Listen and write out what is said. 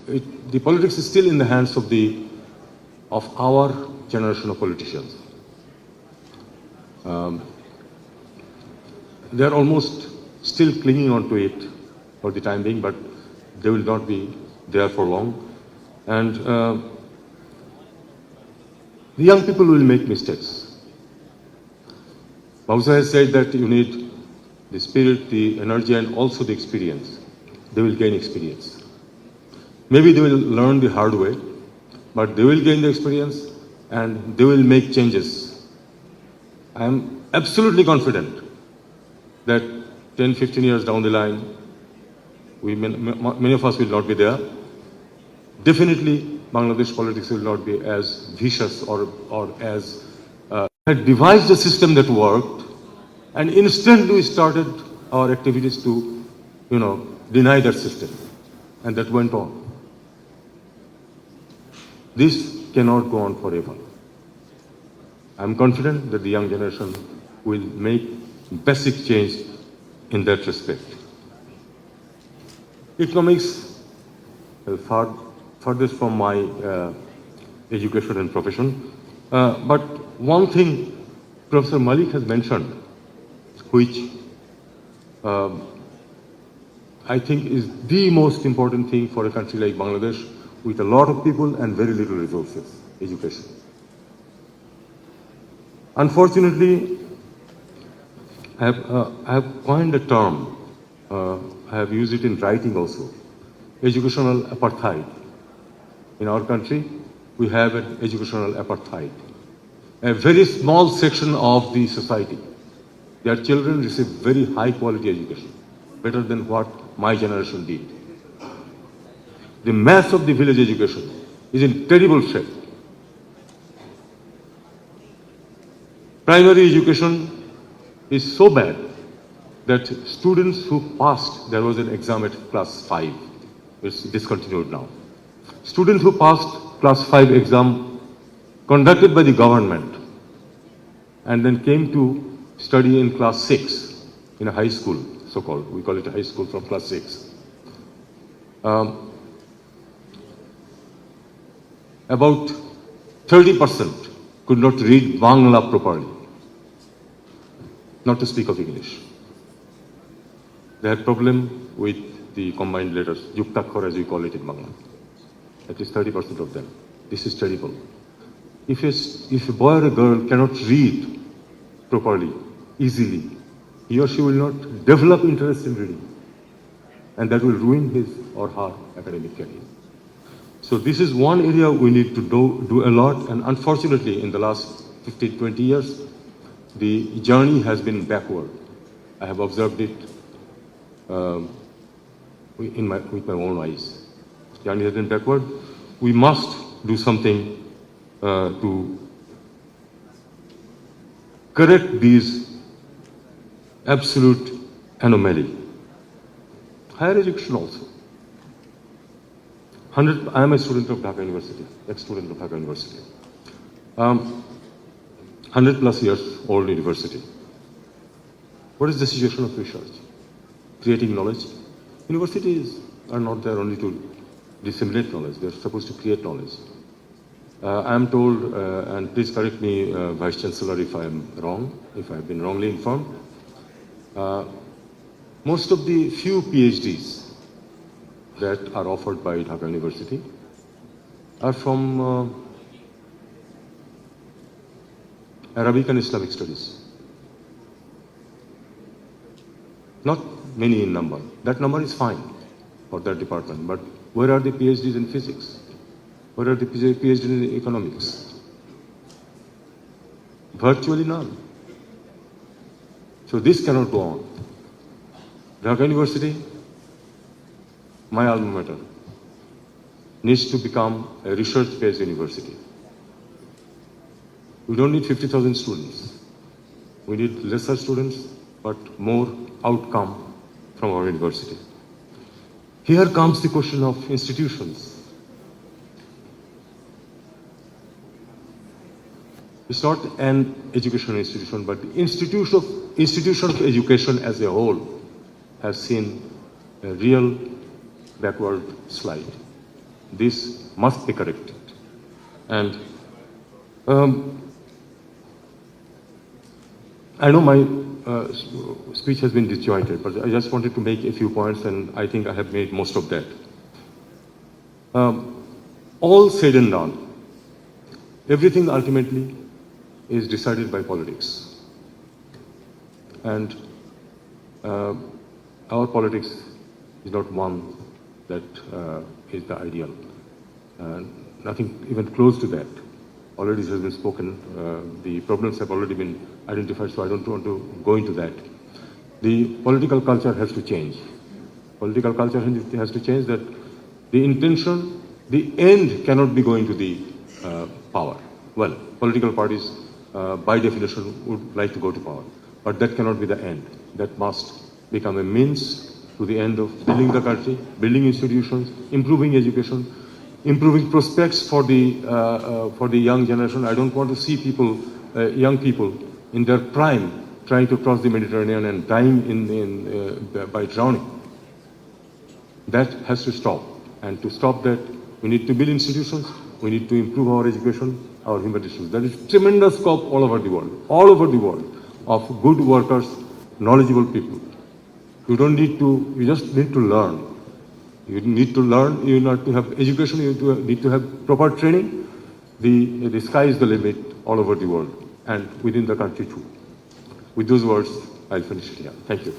the politics is still in the hands of our generation of politicians. They are almost still clinging on to it for the time being, but they will not be there for long. And the young people will make mistakes. Bausa has said that you need the spirit, the energy, and also the experience. They will gain experience. Maybe they will learn the hard way, but they will gain the experience and they will make changes. I am absolutely confident that 10, 15 years down the line, many of us will not be there. Definitely, Bangladesh politics will not be as vicious or as had devised a system that worked, and instantly we started our activities to, deny that system, and that went on. This cannot go on forever. I am confident that the young generation will make basic change in that respect. Economics, furthest from my education and profession, but one thing Professor Malik has mentioned, which I think is the most important thing for a country like Bangladesh, with a lot of people and very little resources, education. Unfortunately, I have coined a term, I have used it in writing also, educational apartheid. In our country, we have an educational apartheid. A very small section of the society, their children receive very high quality education, better than what my generation did. The mass of the village education is in terrible shape. Primary education is so bad that students who passed, there was an exam at class 5, it's discontinued now. Students who passed class 5 exam conducted by the government and then came to study in class 6 in a high school, so-called, we call it a high school from class 6. About 30% could not read Bangla properly, not to speak of English. They had problem with the combined letters, Yuktakhar as we call it in Bangla. At least 30% of them. This is terrible. If a boy or a girl cannot read properly, easily, he or she will not develop interest in reading. And that will ruin his or her academic career. So this is one area we need to do a lot, and unfortunately in the last 15, 20 years, the journey has been backward. I have observed it with my own eyes. The journey has been backward. We must do something to correct these absolute anomaly. Higher education also. I am a student of Dhaka University, ex-student of Dhaka University. 100 plus years old university. What is the situation of research? Creating knowledge. Universities are not there only to disseminate knowledge, they are supposed to create knowledge. I am told, and please correct me, Vice Chancellor, if I am wrong, if I have been wrongly informed, most of the few PhDs that are offered by Dhaka University are from Arabic and Islamic studies. Not many in number. That number is fine for that department, but where are the PhDs in physics? Where are the PhDs in economics? Virtually none. So this cannot go on. Dhaka University, my alma mater, needs to become a research-based university. We don't need 50,000 students. We need lesser students, but more outcome from our university. Here comes the question of institutions. It's not an educational institution, but the institution of education as a whole has seen a real backward slide. This must be corrected. And I know my speech has been disjointed, but I just wanted to make a few points, and I think I have made most of that. All said and done, everything ultimately is decided by politics. And our politics is not one that is the ideal. Nothing even close to that. Already has been spoken. The problems have already been identified, so I don't want to go into that. The political culture has to change. Political culture has to change, that the intention, the end cannot be going to the power. Well, political parties, by definition, would like to go to power, but that cannot be the end. That must become a means to the end of building the country, building institutions, improving education, improving prospects for the young generation. I don't want to see people, young people, in their prime trying to cross the Mediterranean and dying by drowning. That has to stop. And to stop that, we need to build institutions, we need to improve our education, our human resources. There is tremendous scope all over the world, of good workers, knowledgeable people. You just need to learn. You need to learn, you need to have education, you need to have proper training. The sky is the limit all over the world, and within the country too. With those words, I'll finish it here. Thank you.